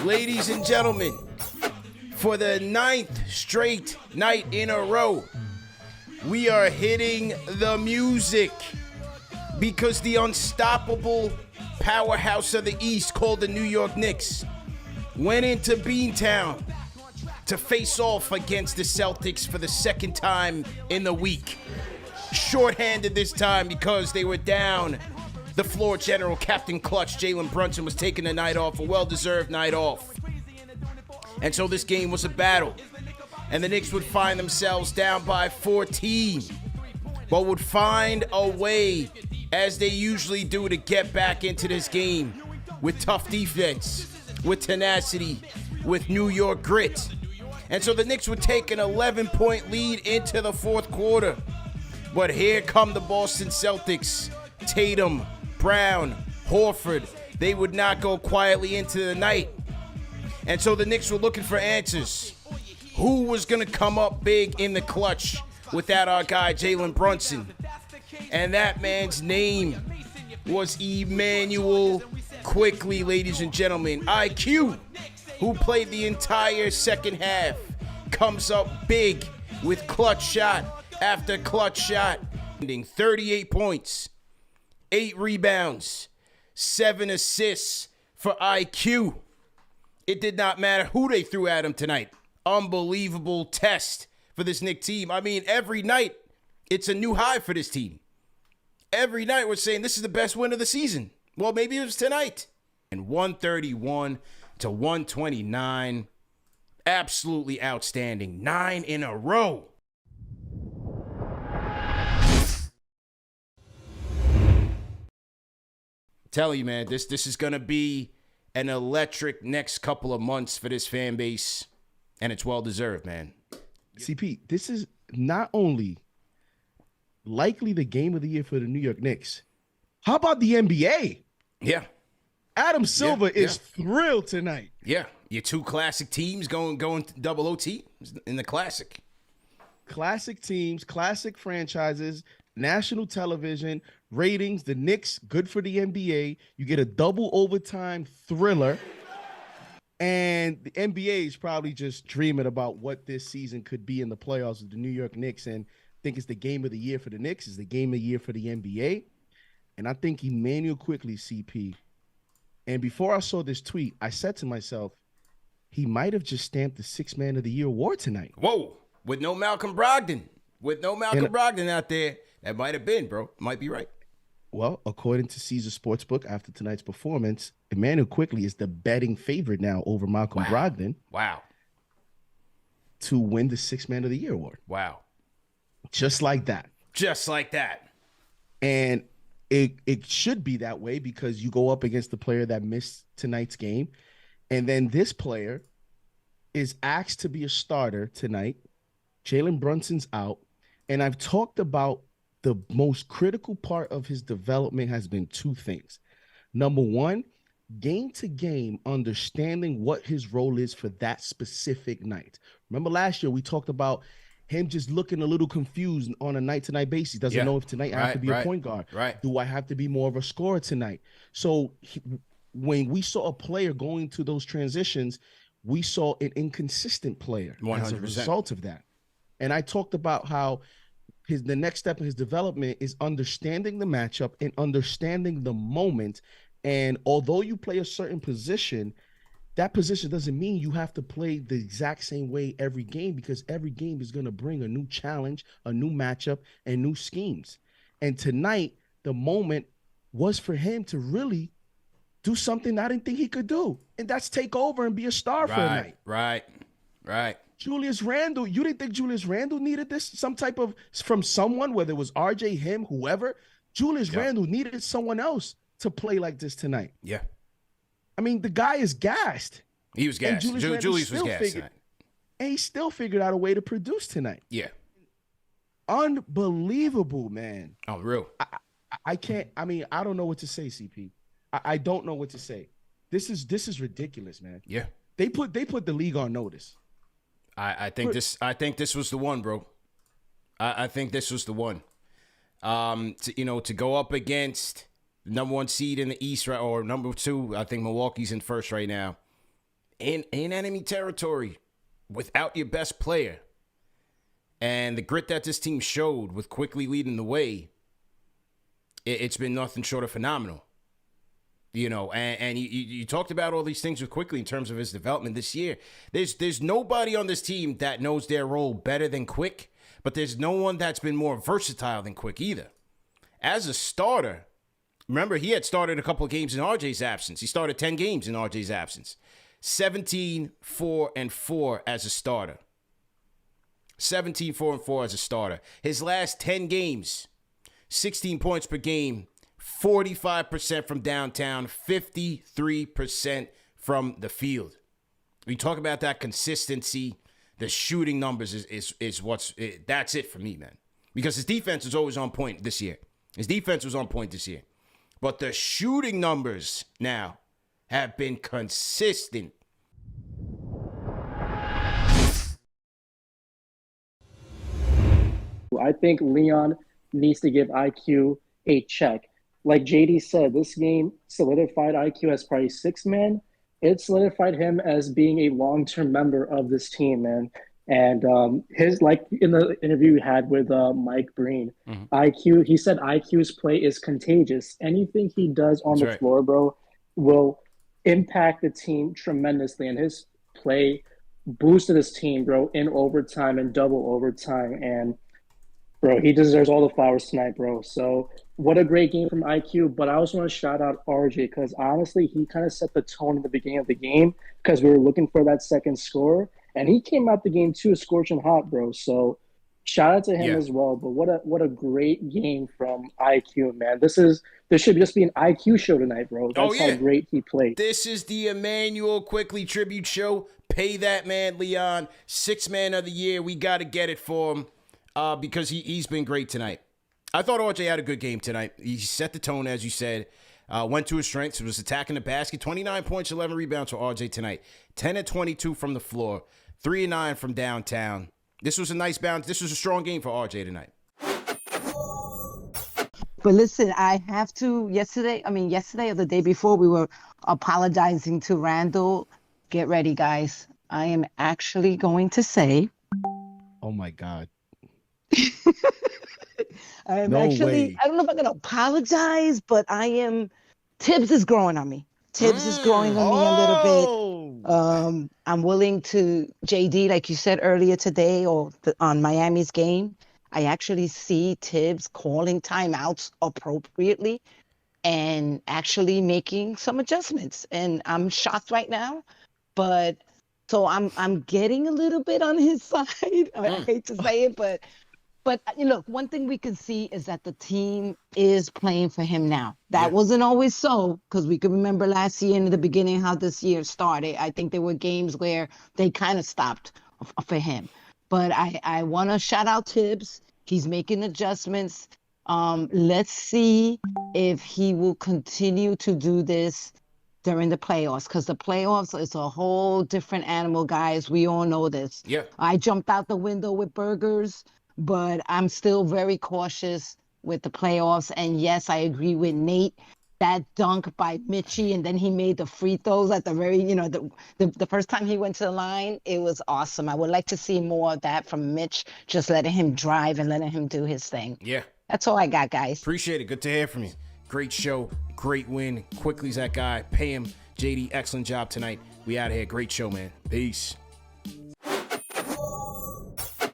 Ladies and gentlemen, for the 9th straight night in a row, we are hitting the music because the unstoppable powerhouse of the East called the New York Knicks went into Beantown to face off against the Celtics for the second time in the week. Shorthanded this time because they were down. The floor general, Captain Clutch, Jalen Brunson, was taking the night off, a well-deserved night off. And so this game was a battle. And the Knicks would find themselves down by 14, but would find a way, as they usually do, to get back into this game with tough defense, with tenacity, with New York grit. And so the Knicks would take an 11-point lead into the fourth quarter. But here come the Boston Celtics. Tatum, Brown, Horford, they would not go quietly into the night. And so the Knicks were looking for answers. Who was going to come up big in the clutch without our guy Jalen Brunson? And that man's name was Immanuel Quickley, ladies and gentlemen. IQ, who played the entire second half, comes up big with clutch shot after clutch shot. 38 points, 8 rebounds, 7 assists for IQ. It did not matter who they threw at him tonight. Unbelievable test for this Knicks team. I mean, every night, it's a new high for this team. Every night, we're saying this is the best win of the season. Well, maybe it was tonight. And 131 to 129. Absolutely outstanding. 9 in a row. Tell you, man, this is going to be an electric next couple of months for this fan base, and it's well-deserved, man. CP, this is not only likely the game of the year for the New York Knicks. How about the NBA? Yeah. Adam Silver is thrilled tonight. Yeah, your two classic teams going double OT in the classic. Classic teams, classic franchises, national television, ratings, the Knicks, good for the NBA. You get a double overtime thriller. And the NBA is probably just dreaming about what this season could be in the playoffs with the New York Knicks. And I think it's the game of the year for the Knicks. It's the game of the year for the NBA. And I think Immanuel Quickley, CP. And before I saw this tweet, I said to myself, he might have just stamped the Sixth Man of the Year award tonight. Whoa, with no Malcolm Brogdon. With no Malcolm Brogdon out there, that might have been, bro. Might be right. Well, according to Caesar Sportsbook, after tonight's performance, Immanuel Quickley is the betting favorite now over Malcolm Brogdon. Wow. To win the Sixth Man of the Year award. Wow. Just like that. Just like that. And it should be that way because you go up against the player that missed tonight's game. And then this player is asked to be a starter tonight. Jalen Brunson's out. And I've talked about the most critical part of his development has been two things. Number one, game to game, understanding what his role is for that specific night. Remember last year we talked about him just looking a little confused on a night-to-night basis. Doesn't know if tonight I have to be a point guard. Do I have to be more of a scorer tonight? So when we saw a player going to those transitions, we saw an inconsistent player 100%. as a result of that. And I talked about how the next step in his development is understanding the matchup and understanding the moment. And although you play a certain position, that position doesn't mean you have to play the exact same way every game because every game is going to bring a new challenge, a new matchup, and new schemes. And tonight, the moment was for him to really do something I didn't think he could do, and that's take over and be a star for a night. Right. Julius Randle, you didn't think Julius Randle needed this? Some type of, from someone, whether it was RJ, him, whoever, Julius Randle needed someone else to play like this tonight. Yeah. I mean, the guy is gassed. He was gassed. Julius was gassed tonight. And he still figured out a way to produce tonight. Yeah. Unbelievable, man. Oh, real. I can't, I mean, I don't know what to say, CP. I don't know what to say. This is ridiculous, man. Yeah. They put the league on notice. I think this was the one, bro. I think this was the one. To go up against the number 1 seed in the East, or number 2, I think Milwaukee's in first right now. in enemy territory without your best player. And the grit that this team showed with Quickley leading the way, it's been nothing short of phenomenal. You know, and you talked about all these things with Quickley in terms of his development this year. There's nobody on this team that knows their role better than Quick, but there's no one that's been more versatile than Quick either. As a starter, remember, he had started a couple of games in RJ's absence. He started 10 games in RJ's absence. 17-4-4 as a starter. 17-4-4 as a starter. His last 10 games, 16 points per game, 45% from downtown, 53% from the field. We talk about that consistency. The shooting numbers is what's that's it for me, man. Because his defense was always on point this year. But the shooting numbers now have been consistent. I think Leon needs to give IQ a check. Like JD said, this game solidified IQ as probably sixth man. It solidified him as being a long-term member of this team, man. And his, like in the interview we had with Mike Breen, IQ, he said IQ's play is contagious. Anything he does on the floor, bro, will impact the team tremendously. And his play boosted his team, bro, in overtime and double overtime. And bro, he deserves all the flowers tonight, bro. So what a great game from IQ. But I also want to shout out RJ because honestly, he kind of set the tone in the beginning of the game because we were looking for that second score. And he came out the game too, scorching hot, bro. So shout out to him as well. But what a great game from IQ, man. This should just be an IQ show tonight, bro. That's how great he played. This is the Immanuel Quickley tribute show. Pay that man, Leon. Sixth man of the year. We got to get it for him. Because he's been great tonight. I thought RJ had a good game tonight. He set the tone, as you said. Went to his strengths. Was attacking the basket. 29 points, 11 rebounds for RJ tonight. 10-22 from the floor. 3-9 from downtown. This was a nice bounce. This was a strong game for RJ tonight. But listen, I have to, yesterday or the day before, we were apologizing to Randall. Get ready, guys. I am actually going to say. Oh, my God. I don't know if I'm going to apologize, but Tibbs is growing on me. Tibbs is growing on me a little bit. I'm willing to, JD, like you said earlier today on Miami's game, I actually see Tibbs calling timeouts appropriately and actually making some adjustments. And I'm shocked right now, but so I'm getting a little bit on his side. I hate to say it, but you know, one thing we can see is that the team is playing for him now. That wasn't always so, because we can remember last year in the beginning how this year started. I think there were games where they kind of stopped for him. But I want to shout out Tibbs. He's making adjustments. Let's see if he will continue to do this during the playoffs, because the playoffs is a whole different animal, guys. We all know this. Yeah. I jumped out the window with burgers, but I'm still very cautious with the playoffs. And yes, I agree with Nate. That dunk by Mitchie, and then he made the free throws at the very, you know, the first time he went to the line, it was awesome. I would like to see more of that from Mitch, just letting him drive and letting him do his thing. Yeah. That's all I got, guys. Appreciate it. Good to hear from you. Great show. Great win. Quickley's that guy. Pay him. JD, excellent job tonight. We out of here. Great show, man. Peace.